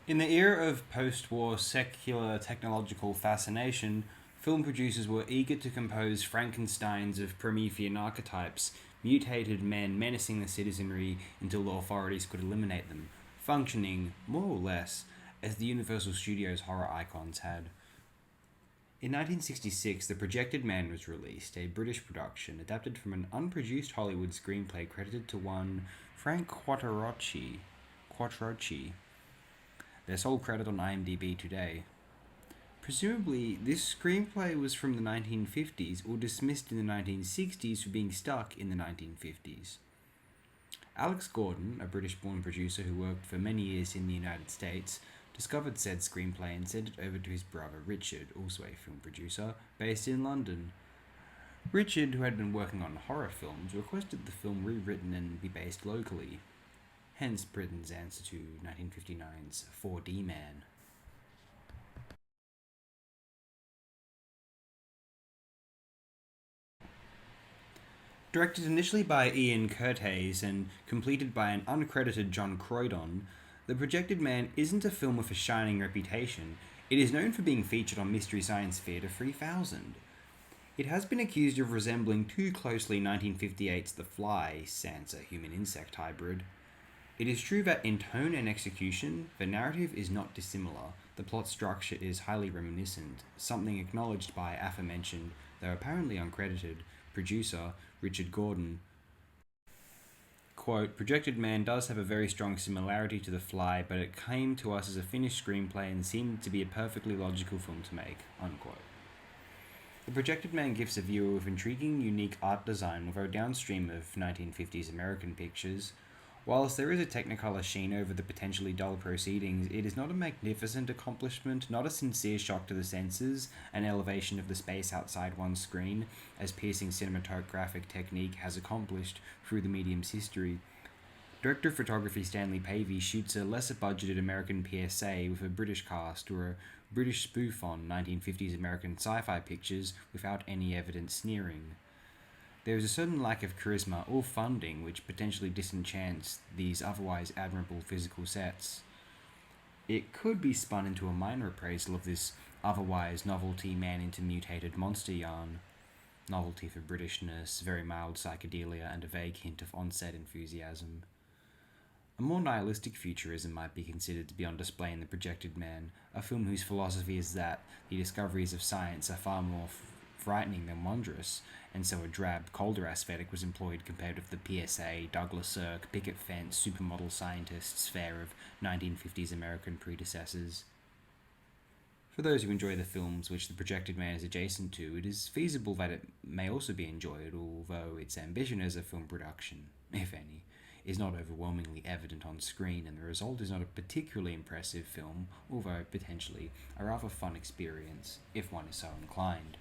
In the era of post-war secular technological fascination, film producers were eager to compose Frankensteins of Promethean archetypes, mutated men menacing the citizenry until the authorities could eliminate them, functioning, more or less, as the Universal Studios horror icons had. In 1966, The Projected Man was released, a British production adapted from an unproduced Hollywood screenplay credited to one Frank Quattrocchi, their sole credit on IMDb today. Presumably, this screenplay was from the 1950s or dismissed in the 1960s for being stuck in the 1950s. Alex Gordon, a British born producer who worked for many years in the United States, discovered said screenplay and sent it over to his brother Richard, also a film producer, based in London. Richard, who had been working on horror films, requested the film rewritten and be based locally. Hence Britain's answer to 1959's 4D Man. Directed initially by Ian Curteis and completed by an uncredited John Croydon, The Projected Man isn't a film with a shining reputation. It is known for being featured on Mystery Science Theater 3000. It has been accused of resembling too closely 1958's The Fly, sans a human-insect hybrid. It is true that in tone and execution, the narrative is not dissimilar. The plot structure is highly reminiscent, something acknowledged by aforementioned, though apparently uncredited, producer Richard Gordon. Quote, Projected Man does have a very strong similarity to The Fly, but it came to us as a finished screenplay and seemed to be a perfectly logical film to make, unquote. The Projected Man gives a viewer with intriguing, unique art design, although downstream of 1950s American pictures. Whilst there is a technicolor sheen over the potentially dull proceedings, it is not a magnificent accomplishment, not a sincere shock to the senses, an elevation of the space outside one's screen, as piercing cinematographic technique has accomplished through the medium's history. Director of photography Stanley Pavey shoots a lesser budgeted American PSA with a British cast or a British spoof on 1950s American sci fi pictures without any evident sneering. There is a certain lack of charisma or funding which potentially disenchants these otherwise admirable physical sets. It could be spun into a minor appraisal of this otherwise novelty man into mutated monster yarn. Novelty for Britishness, very mild psychedelia, and a vague hint of onset enthusiasm. A more nihilistic futurism might be considered to be on display in The Projected Man, a film whose philosophy is that the discoveries of science are far more frightening than wondrous, and so a drab, colder aesthetic was employed compared with the PSA, Douglas Sirk, picket fence, supermodel scientists fare of 1950s American predecessors. For those who enjoy the films which The Projected Man is adjacent to, it is feasible that it may also be enjoyed, although its ambition as a film production, if any, is not overwhelmingly evident on screen, and the result is not a particularly impressive film, although potentially a rather fun experience, if one is so inclined.